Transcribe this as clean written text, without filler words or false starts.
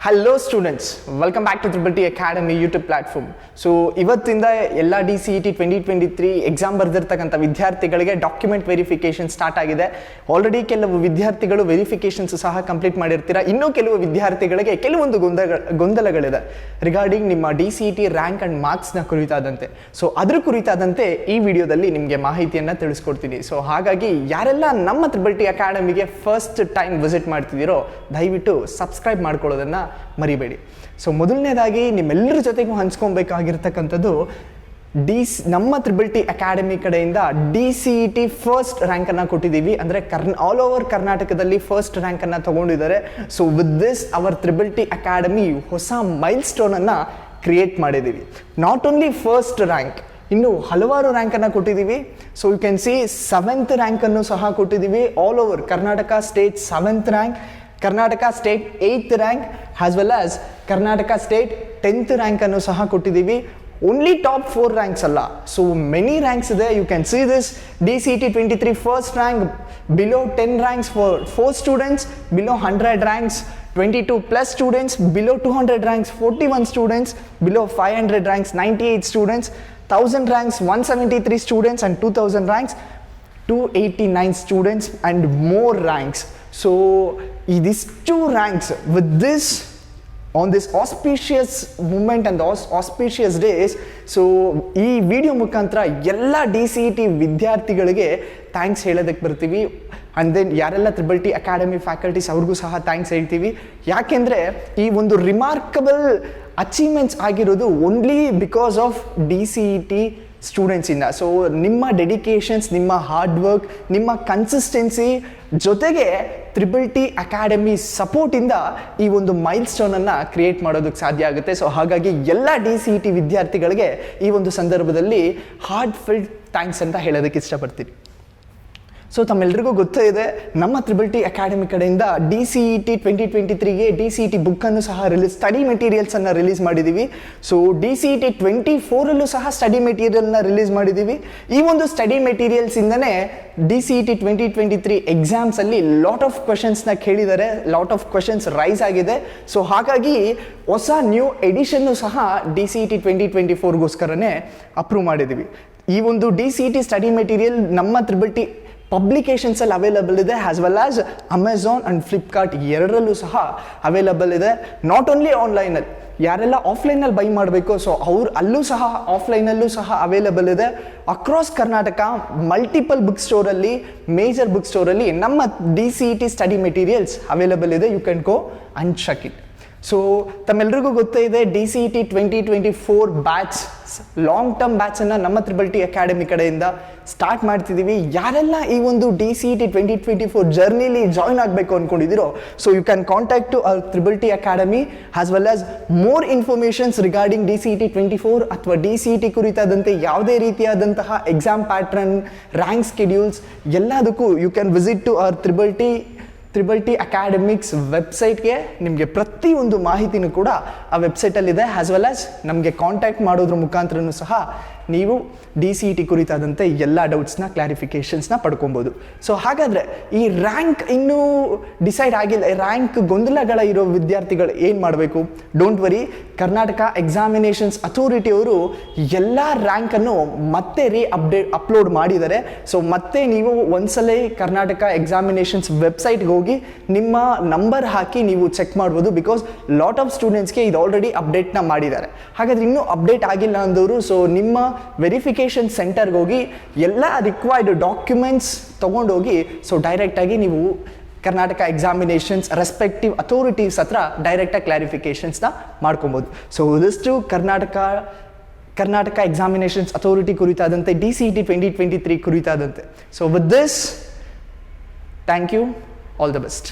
Hello students, welcome back to triple T academy YouTube platform. So ಇವತ್ತಿಂದ ಎಲ್ಲ DCET 2023 exam ಬರೆದಿರ್ತಕ್ಕಂಥ ವಿದ್ಯಾರ್ಥಿಗಳಿಗೆ document verification start ಆಗಿದೆ. Already ಕೆಲವು ವಿದ್ಯಾರ್ಥಿಗಳು ವೆರಿಫಿಕೇಶನ್ಸ್ ಸಹ ಕಂಪ್ಲೀಟ್ ಮಾಡಿರ್ತೀರಾ. ಇನ್ನೂ ಕೆಲವು ವಿದ್ಯಾರ್ಥಿಗಳಿಗೆ ಕೆಲವೊಂದು ಗೊಂದಲಗಳಿದೆ ರಿಗಾರ್ಡಿಂಗ್ ನಿಮ್ಮ DCET ರ್ಯಾಂಕ್ ಆ್ಯಂಡ್ ಮಾರ್ಕ್ಸ್ನ ಕುರಿತಾದಂತೆ. ಸೊ ಅದ್ರ ಕುರಿತಾದಂತೆ ಈ ವಿಡಿಯೋದಲ್ಲಿ ನಿಮಗೆ ಮಾಹಿತಿಯನ್ನು ತಿಳಿಸ್ಕೊಡ್ತೀನಿ. ಸೊ ಹಾಗಾಗಿ ಯಾರೆಲ್ಲ ನಮ್ಮ ತ್ರಿಬಲ್ ಟಿ ಅಕಾಡೆಮಿಗೆ ಫಸ್ಟ್ ಟೈಮ್ ವಿಸಿಟ್ ಮಾಡ್ತಿದ್ದೀರೋ ದಯವಿಟ್ಟು ಸಬ್ಸ್ಕ್ರೈಬ್ ಮಾಡ್ಕೊಳ್ಳೋದನ್ನು ಮರಿಬೇಡಿ. ಸೊ ಮೊದಲನೇದಾಗಿ ನಿಮ್ಮೆಲ್ಲರ ಜೊತೆಗೂ ಹಂಚ್ಕೊಬೇಕಾಗಿರ್ತಕ್ಕಂಥದ್ದು ನಮ್ಮ ತ್ರಿಬಲ್ ಟಿ ಅಕಾಡೆಮಿ ಕಡೆಯಿಂದ DCET ಫಸ್ಟ್ ರ್ಯಾಂಕನ್ನು ಕೊಟ್ಟಿದ್ದೀವಿ. ಅಂದರೆ ಆಲ್ ಓವರ್ ಕರ್ನಾಟಕದಲ್ಲಿ ಫಸ್ಟ್ ರ್ಯಾಂಕನ್ನು ತಗೊಂಡಿದ್ದಾರೆ. So with this our triple T academy ಹೊಸ ಮೈಲ್ ಸ್ಟೋನನ್ನು ಕ್ರಿಯೇಟ್ ಮಾಡಿದ್ದೀವಿ. ನಾಟ್ ಓನ್ಲಿ ಫಸ್ಟ್ ರ್ಯಾಂಕ್, ಇನ್ನು ಹಲವಾರು ರ್ಯಾಂಕನ್ನು ಕೊಟ್ಟಿದ್ದೀವಿ. So you can see 7th ರ್ಯಾಂಕನ್ನು ಸಹ ಕೊಟ್ಟಿದ್ದೀವಿ. All over Karnataka state 7th rank, Karnataka state 8th rank, as well as Karnataka state 10th ರ್ಯಾಂಕನ್ನು ಸಹ ಕೊಟ್ಟಿದ್ದೀವಿ. ಓನ್ಲಿ ಟಾಪ್ 4 ರ್ಯಾಂಕ್ಸ್ ಅಲ್ಲ, ಸೊ ಮೆನಿ ರ್ಯಾಂಕ್ಸ್ ಇದೆ. You can see this DCET 23 first rank, below 10 ranks for 4 students, below 100 ranks 22 plus students, below 200 ranks 41 students, below 500 ranks 98 students, 1000 ranks 173 students, and 2000 ranks 289 students and more ranks. So these 2 ranks with this on this auspicious moment and the auspicious days. So ಈ video ಮುಖಾಂತರ ಎಲ್ಲ DCET ವಿದ್ಯಾರ್ಥಿಗಳಿಗೆ thanks ಹೇಳೋದಕ್ಕೆ ಬರ್ತೀವಿ. And then ಯಾರೆಲ್ಲ triple T academy faculties ಅವ್ರಿಗೂ ಸಹ thanks ಹೇಳ್ತೀವಿ. ಯಾಕೆಂದರೆ ಈ ಒಂದು ರಿಮಾರ್ಕಬಲ್ ಅಚೀವ್ಮೆಂಟ್ಸ್ ಆಗಿರೋದು ಓನ್ಲಿ ಬಿಕಾಸ್ ಆಫ್ DCET ಸ್ಟೂಡೆಂಟ್ಸಿಂದ. ಸೊ ನಿಮ್ಮ ಡೆಡಿಕೇಶನ್ಸ್, ನಿಮ್ಮ ಹಾರ್ಡ್ ವರ್ಕ್, ನಿಮ್ಮ ಕನ್ಸಿಸ್ಟೆನ್ಸಿ ಜೊತೆಗೆ ತ್ರಿಬಲ್ ಟಿ ಅಕಾಡೆಮಿ ಸಪೋರ್ಟಿಂದ ಈ ಒಂದು ಮೈಲ್ ಸ್ಟೋನನ್ನು ಕ್ರಿಯೇಟ್ ಮಾಡೋದಕ್ಕೆ ಸಾಧ್ಯ ಆಗುತ್ತೆ. ಸೊ ಹಾಗಾಗಿ ಎಲ್ಲ DCET ವಿದ್ಯಾರ್ಥಿಗಳಿಗೆ ಈ ಒಂದು ಸಂದರ್ಭದಲ್ಲಿ ಹಾರ್ಟ್ ಫಿಲ್ಡ್ ಥ್ಯಾಂಕ್ಸ್ ಅಂತ ಹೇಳೋದಕ್ಕೆ ಇಷ್ಟಪಡ್ತೀನಿ. ಸೊ ತಮ್ಮೆಲ್ಲರಿಗೂ ಗೊತ್ತೇ ಇದೆ, ನಮ್ಮ ತ್ರಿಬಲ್ ಟಿ ಅಕಾಡೆಮಿ ಕಡೆಯಿಂದ DCET 2023ಗೆ DCET ಬುಕ್ಕನ್ನು ಸಹ ಸ್ಟಡಿ ಮೆಟೀರಿಯಲ್ಸನ್ನು ರಿಲೀಸ್ ಮಾಡಿದ್ದೀವಿ. ಸೊ DCET 24ರಲ್ಲೂ ಸಹ ಸ್ಟಡಿ ಮೆಟೀರಿಯಲ್ನ ರಿಲೀಸ್ ಮಾಡಿದ್ದೀವಿ. ಈ ಒಂದು ಸ್ಟಡಿ ಮೆಟೀರಿಯಲ್ಸಿಂದನೇ DCET 2023 ಎಕ್ಸಾಮ್ಸಲ್ಲಿ ಲಾಟ್ ಆಫ್ ಕ್ವಶನ್ಸ್ನ ಕೇಳಿದ್ದಾರೆ, ಲಾಟ್ ಆಫ್ ಕ್ವಶನ್ಸ್ ರೈಸ್ ಆಗಿದೆ. ಸೊ ಹಾಗಾಗಿ ಹೊಸ ನ್ಯೂ ಎಡಿಷನ್ನು ಸಹ DCET 2024ಗೋಸ್ಕರನೇ ಅಪ್ರೂವ್ ಮಾಡಿದ್ದೀವಿ. ಈ ಒಂದು DCET ಸ್ಟಡಿ ಮೆಟೀರಿಯಲ್ ನಮ್ಮ ತ್ರಿಬಲ್ ಟಿ ಪಬ್ಲಿಕೇಶನ್ಸಲ್ಲಿ ಅವೈಲಬಲ್ ಇದೆ, as well as Amazon and Flipkart ಎರಡರಲ್ಲೂ ಸಹ ಅವೈಲಬಲ್ ಇದೆ. ನಾಟ್ ಓನ್ಲಿ ಆನ್ಲೈನಲ್ಲಿ, ಯಾರೆಲ್ಲ ಆಫ್ಲೈನಲ್ಲಿ ಬೈ ಮಾಡಬೇಕು ಸೊ ಅಲ್ಲೂ ಸಹ ಆಫ್ಲೈನಲ್ಲೂ ಸಹ ಅವೈಲಬಲ್ ಇದೆ. ಅಕ್ರಾಸ್ ಕರ್ನಾಟಕ ಮಲ್ಟಿಪಲ್ ಬುಕ್ ಸ್ಟೋರಲ್ಲಿ, ಮೇಜರ್ ಬುಕ್ ಸ್ಟೋರಲ್ಲಿ ನಮ್ಮ DCET ಸ್ಟಡಿ ಮೆಟೀರಿಯಲ್ಸ್ ಅವೈಲಬಲ್ ಇದೆ. You can go and check it. So ತಮ್ಮೆಲ್ಲರಿಗೂ ಗೊತ್ತೇ ಇದೆ, DCET 2024 ಬ್ಯಾಚ್, ಲಾಂಗ್ ಟರ್ಮ್ ಬ್ಯಾಚನ್ನು ನಮ್ಮ ತ್ರಿಬಲ್ ಟಿ ಅಕಾಡೆಮಿ ಕಡೆಯಿಂದ ಸ್ಟಾರ್ಟ್ ಮಾಡ್ತಿದ್ದೀವಿ. ಯಾರೆಲ್ಲ ಈ ಒಂದು DCET 2024 ಜರ್ನಿಲಿ ಜಾಯ್ನ್ ಆಗಬೇಕು ಅಂದ್ಕೊಂಡಿದ್ದೀರೋ so you can contact to our triple T academy as well as more informations regarding DCET 24 ಅಥವಾ DCET ಕುರಿತಾದಂತೆ ಯಾವುದೇ ರೀತಿಯಾದಂತಹ ಎಕ್ಸಾಮ್ ಪ್ಯಾಟ್ರನ್, ರ್ಯಾಂಕ್ ಸ್ಕೆಡ್ಯೂಲ್ಸ್ ಎಲ್ಲದಕ್ಕೂ you can visit to our triple T academics ವೆಬ್ಸೈಟ್ಗೆ. ನಿಮಗೆ ಪ್ರತಿಯೊಂದು ಮಾಹಿತಿನೂ ಕೂಡ ಆ ವೆಬ್ಸೈಟಲ್ಲಿದೆ. ಆಸ್ ವೆಲ್ ಆಸ್ ನಮಗೆ ಕಾಂಟ್ಯಾಕ್ಟ್ ಮಾಡೋದ್ರ ಮುಖಾಂತರನೂ ಸಹ ನೀವು DCET ಕುರಿತಾದಂತೆ ಎಲ್ಲ ಡೌಟ್ಸ್ನ, ಕ್ಲಾರಿಫಿಕೇಷನ್ಸ್ನ ಪಡ್ಕೊಬೋದು. ಸೊ ಹಾಗಾದರೆ ಈ ರ್ಯಾಂಕ್ ಇನ್ನೂ ಡಿಸೈಡ್ ಆಗಿಲ್ಲ, ರ್ಯಾಂಕ್ ಗೊಂದಲಗಳ ಇರೋ ವಿದ್ಯಾರ್ಥಿಗಳು ಏನು ಮಾಡಬೇಕು? ಡೋಂಟ್ ವರಿ, ಕರ್ನಾಟಕ ಎಕ್ಸಾಮಿನೇಷನ್ಸ್ ಅಥಾರಿಟಿಯವರು ಎಲ್ಲ ರ್ಯಾಂಕನ್ನು ಮತ್ತೆ ಅಪ್ಲೋಡ್ ಮಾಡಿದ್ದಾರೆ. ಸೊ ಮತ್ತೆ ನೀವು ಒಂದ್ಸಲ ಕರ್ನಾಟಕ ಎಕ್ಸಾಮಿನೇಷನ್ಸ್ ವೆಬ್ಸೈಟ್ಗೆ ಹೋಗಿ ನಿಮ್ಮ ನಂಬರ್ ಹಾಕಿ ನೀವು ಚೆಕ್ ಮಾಡ್ಬೋದು. ಬಿಕಾಸ್ ಲಾಟ್ ಆಫ್ ಸ್ಟೂಡೆಂಟ್ಸ್ಗೆ ಇದು ಆಲ್ರೆಡಿ ಅಪ್ಡೇಟ್ನ ಮಾಡಿದ್ದಾರೆ. ಹಾಗಾದರೆ ಇನ್ನೂ ಅಪ್ಡೇಟ್ ಆಗಿಲ್ಲ ಅಂದವರು ಸೊ ನಿಮ್ಮ ವೆರಿಫಿಕೇಷನ್ ಸೆಂಟರ್ಗೆ ಹೋಗಿ ಎಲ್ಲ ರಿಕ್ವೈರ್ಡ್ ಡಾಕ್ಯುಮೆಂಟ್ಸ್ ತೊಗೊಂಡೋಗಿ ಸೊ ಡೈರೆಕ್ಟಾಗಿ ನೀವು ಕರ್ನಾಟಕ ಎಕ್ಸಾಮಿನೇಷನ್ಸ್ ರೆಸ್ಪೆಕ್ಟಿವ್ ಅಥಾರಿಟೀಸ್ ಹತ್ರ ಡೈರೆಕ್ಟಾಗಿ ಕ್ಲಾರಿಫಿಕೇಷನ್ಸ್ನ ಮಾಡ್ಕೊಬೋದು. ಸೊ ಇದಿಷ್ಟು ಕರ್ನಾಟಕ ಎಕ್ಸಾಮಿನೇಷನ್ಸ್ ಅಥಾರಿಟಿ ಕುರಿತಾದಂತೆ DCET 2023 ಕುರಿತಾದಂತೆ. So with this, thank you, all the best.